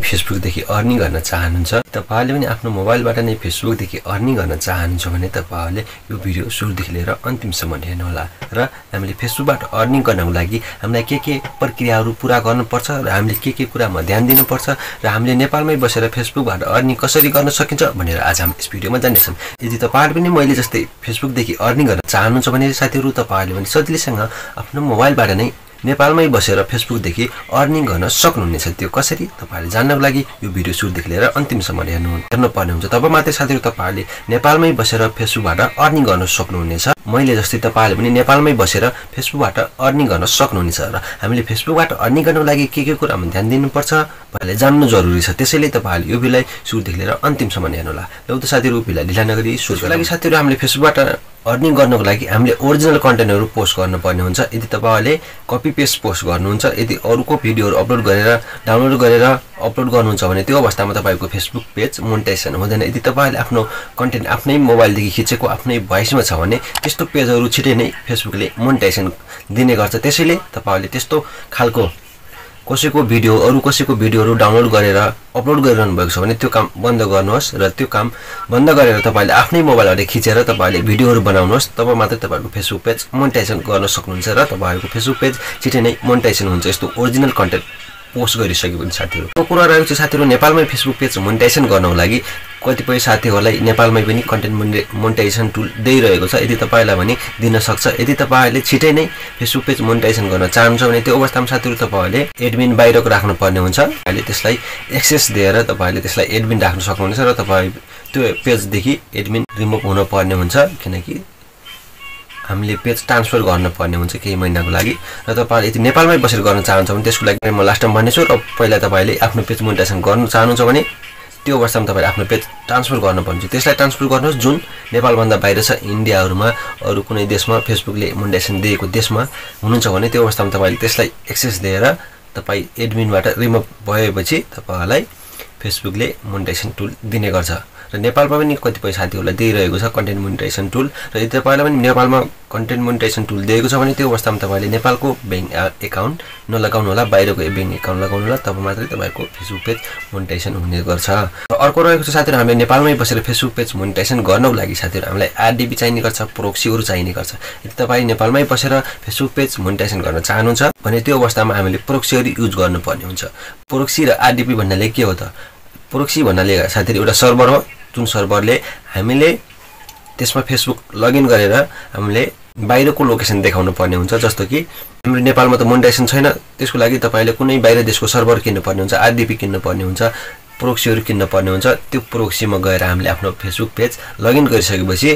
फेसबुकदेखि earning गर्न चाहनुहुन्छ, तपाईहरुले पनि आफ्नो मोबाइलबाट नै फेसबुकदेखि अर्निङ गर्न चाहनुहुन्छ भने तपाईहरुले यो भिडियो सुरुदेखि लिएर अन्तिमसम्म हेर्नु होला। र हामीले फेसबुकबाट अर्निङ गर्नको लागि हामीलाई के प्रक्रियाहरू पूरा गर्नुपर्छ र हामीले के कुरामा ध्यान दिनुपर्छ र हामीले नेपालमै बसेर फेसबुकबाट अर्निङ कसरी गर्न सकिन्छ भनेर आज हामी यस भिडियोमा जान्नेछौँ। यदि तपाईहरु पनि मैले जस्तै फेसबुकदेखि अर्निङ गर्न चाहनुहुन्छ भने साथीहरु तपाईहरुले पनि सजिलैसँग आफ्नो मोबाइलबाट नै नेपालमै बसेर फेसबुकदेखि अर्निङ गर्न सक्नुहुनेछ। त्यो कसरी तपाईहरुले जान्नको लागि यो भिडियो सुरुदेखि लिएर अन्तिमसम्म हेर्नुपर्ने हुन्छ। तब मात्रै साथीहरु तपाईहरुले नेपालमै बसेर फेसबुकबाट अर्निङ गर्न सक्नुहुनेछ। मैले जस्तै तपाईहरुले पनि नेपालमै बसेर फेसबुकबाट अर्निङ गर्न सक्नुहुनेछ र हामीले फेसबुकबाट अर्निङ गर्नको लागि के कुरामा ध्यान दिनुपर्छ तपाईहरुले जान्नु जरुरी छ। त्यसैले तपाईहरुले यो भिडियोलाई सुरुदेखि लिएर अन्तिमसम्म हेर्नु होला। ल त साथीहरु भिडियोलाई ढिला नगरी सुरुको लागि साथीहरु हामीले फेसबुकबाट अर्निङ गर्नको लागि हामीले ओरिजिनल कन्टेन्टहरु पोस्ट गर्नुपर्ने हुन्छ। यदि तपाईहरुले कपी पेस्ट पोस्ट गर्नुहुन्छ, यदि अरूको भिडियोहरु अपलोड गरेर डाउनलोड गरेर अपलोड गर्नुहुन्छ भने त्यो अवस्थामा तपाईको फेसबुक पेज मोनेटाइजेसन हुँदैन। यदि तपाईहरुले आफ्नो कन्टेन्ट आफ्नै मोबाइलदेखि खिचेको आफ्नै भोइसमा छ भने त्यस्तो पेजहरु छिटै नै फेसबुकले मोनेटाइजेसन दिने गर्छ। त्यसैले तपाईहरुले त्यस्तो खालको कसैको भिडियोहरु डाउनलोड गरेर अपलोड गरिरहनु भएको छ भने त्यो काम बन्द गर्नुहोस् र त्यो काम बन्द गरेर तपाईले आफ्नै मोबाइलबाट खिचेर तपाईले भिडियोहरु बनाउनुहोस्। तब मात्रै तपाईको फेसबुक पेज मोनेटाइजेसन गर्न सक्नुहुन्छ र तपाईहरुको फेसबुक पेज छिटै नै मोनेटाइजेसन हुन्छ यस्तो ओरिजिनल कन्टेन्ट पोस्ट गरिसकेपछि साथीहरु। यो कुरा रहेको छ साथीहरु, नेपालमै फेसबुक पेज मोनेटाइजेसन गर्नको लागि कतिपय साथीहरुलाई नेपालमै पनि कन्टेन्ट मोनेटाइजेसन टुल दिइरहेको छ। यदि तपाईलाई पनि दिन सक्छ। यदि तपाईहरुले छिटै नै फेसबुक पेज मोनेटाइजेसन गर्न चाहनुहुन्छ भने त्यो अवस्थामा साथीहरु तपाईहरुले एडमिन बाहिरको राख्नु पर्ने हुन्छ। अहिले त्यसलाई एक्सेस दिएर तपाईहरुले त्यसलाई एडमिन राख्न सक्नुहुन्छ र तपाई त्यो पेजदेखि एडमिन रिमुभ हुन पर्ने हुन्छ, किनकि हामीले पेज ट्रान्सफर गर्न पर्ने हुन्छ केही महिनाको लागि। र तपाईहरुले यदि नेपालमै बसेर गर्न चाहनुहुन्छ भने त्यसको लागि म लास्ट टाइम भन्नेछु। र पहिला तपाईले आफ्नो पेज मोनेटाइजेसन गर्न चाहनुहुन्छ भने त्यो अवस्थामा तपाईले आफ्नो पेज ट्रान्सफर गर्नुपर्ने हुन्छ। त्यसलाई ट्रान्सफर गर्नुहोस् जुन नेपालभन्दा बाहिर छ, इन्डियाहरुमा अरु कुनै देशमा फेसबुकले मोनेटाइजेसन दिएको देशमा हुनुहुन्छ भने त्यो अवस्थामा तपाईले त्यसलाई एक्सेस दिएर तपाई एडमिनबाट रिमुभ भएपछि तपाईलाई फेसबुकले मोनेटाइजेसन टुल दिने गर्छ। र नेपालमा पनि कतिपय साथीहरुलाई दिइरहेको छ कन्टेन्ट मोनेटाइजेसन टुल। र यदि तपाईलाई पनि नेपालमा कन्टेन्ट मोनेटाइजेसन टुल दिएको छ भने त्यो अवस्थामा तपाईले नेपालको बैंक एकाउन्ट नलगाउनु होला, बाहिरको बैंक एकाउन्ट लगाउनु होला, तब मात्रै तपाईको फेसबुक पेज मोनेटाइजेसन हुने गर्छ। र अर्को रहेको छ साथीहरु, हामीले नेपालमै बसेर फेसबुक पेज मोनेटाइजेसन गर्नको लागि साथीहरु हामीलाई आरडीपी चाहिने गर्छ, प्रोक्सीहरु चाहिने गर्छ। यदि तपाई नेपालमै बसेर फेसबुक पेज मोनेटाइजेसन गर्न चाहनुहुन्छ भने त्यो अवस्थामा हामीले प्रोक्सीहरु युज गर्नुपर्ने हुन्छ। प्रोक्सी र आरडीपी भन्नाले के हो त? प्रोक्सी भन्नाले साथीहरु एउटा सर्भर हो जुन सर्भरले हामीले त्यसमा फेसबुक लगइन गरेर हामीले बाहिरको लोकेसन देखाउनु पर्ने हुन्छ। जस्तो कि हाम्रो नेपालमा त मोनेटाइजेसन छैन, त्यसको लागि तपाईले कुनै बाहिर देशको सर्भर किन्नु पर्ने हुन्छ, आरडीपी किन्नु पर्ने हुन्छ, प्रोक्सीहरु किन्नु पर्ने हुन्छ। त्यो प्रोक्सीमा गएर हामीले आफ्नो फेसबुक पेज लगइन गरिसकेपछि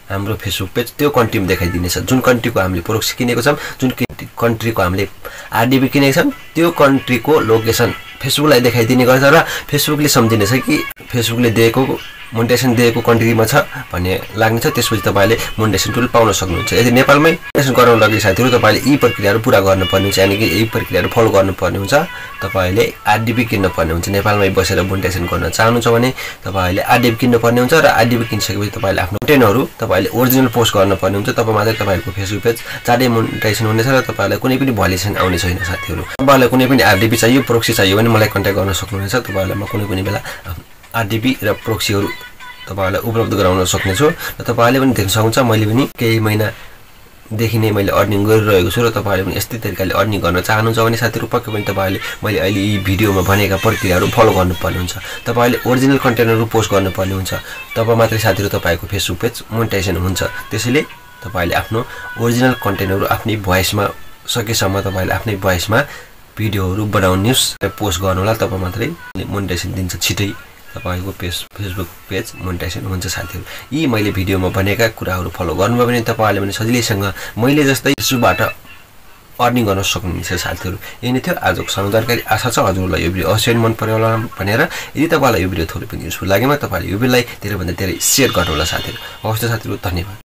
हाम्रो फेसबुक पेज त्यो कन्ट्रीमा देखाइदिनेछ। जुन कन्ट्रीको हामीले प्रोक्सी किनेको छौं, जुन कन्ट्रीको हामीले आरडीपी किनेको छौं, त्यो कन्ट्रीको लोकेसन फेसबुकलाई देखाइदिने गर्छ र फेसबुकले सम्झिनेछ कि फेसबुकले दिएको मोनेटाइजेसन दिएको कन्ट्रीमा छ भन्ने लाग्नेछ। त्यसपछि तपाईले मोनेटाइजेसन टुल पाउन सक्नुहुन्छ। यदि नेपालमै मोनेटाइजेसन गर्न लागि साथीहरु तपाईले यी प्रक्रियाहरु पूरा गर्नुपर्ने हुन्छ, यानी कि यी प्रक्रियाहरु फलो गर्नुपर्ने हुन्छ। तपाईले आरडीपी किन्न पर्ने हुन्छ। नेपालमै बसेर मोनेटाइजेसन गर्न चाहनुहुन्छ भने तपाईले आरडीपी किन्न पर्ने हुन्छ र आरडीपी किनिसकेपछि तपाईले आफ्नो कन्टेन्टहरु तपाईले ओरिजिनल पोस्ट गर्नुपर्ने हुन्छ। तब मात्रै तपाईको फेसबुक पेज चाँडै मोनेटाइजेसन हुनेछ र तपाईलाई कुनै पनि भ्यालिडेसन आउने छैन साथीहरु। तपाईलाई कुनै पनि आरडीपी चाहियो, प्रोक्सी चाहियो भने मलाई कन्ट्याक्ट गर्न सक्नुहुनेछ। तपाईलाई म कुनै पनि बेला आरडीपी र प्रोक्सीहरु तपाईलाई उपलब्ध गराउन सक्नेछु। र तपाईले पनि देख्न सक्नुहुन्छ मैले पनि केही महिनादेखि नै मैले अर्निङ गरिरहेको छु। र तपाईले पनि यस्तै तरिकाले अर्निङ गर्न चाहनुहुन्छ भने साथीहरु पक्कै पनि तपाईले मैले अहिले यी भिडियोमा भनेका प्रक्रियाहरु फलो गर्नुपर्ने हुन्छ। तपाईले ओरिजिनल कन्टेन्टहरु पोस्ट गर्नुपर्ने हुन्छ, तब मात्रै साथीहरु तपाईको फेसबुक पेज मोनेटाइजेसन हुन्छ। त्यसैले तपाईले आफ्नो ओरिजिनल कन्टेन्टहरु आफ्नै भोइसमा सकेसम्म तपाईले आफ्नै भोइसमा भिडियोहरु बनाउनुहोस् र पोस्ट गर्नु होला, तब मात्रै मोनेटाइजेसन दिन्छ छिटै तपाईको फेसबुक पेज मोनेटाइजेसन हुन्छ साथीहरु। यी मैले भिडियोमा भनेका कुराहरु फलो गर्नुभयो भने तपाईहरुले पनि सजिलैसँग मैले जस्तै फेसबुकबाट अर्निङ गर्न सक्नुहुन्छ साथीहरु। यही नै थियो आजको जानकारी। आशा छ हजुरलाई यो भिडियो अवश्य मन पर्यो होला भनेर। यदि तपाईलाई यो भिडियो थोरै पनि युजफुल लागेमा तपाईले यो भिडियोलाई धेरै भन्दा धेरै शेयर गर्नु होला साथीहरु। हवस् त साथीहरु, धन्यवाद।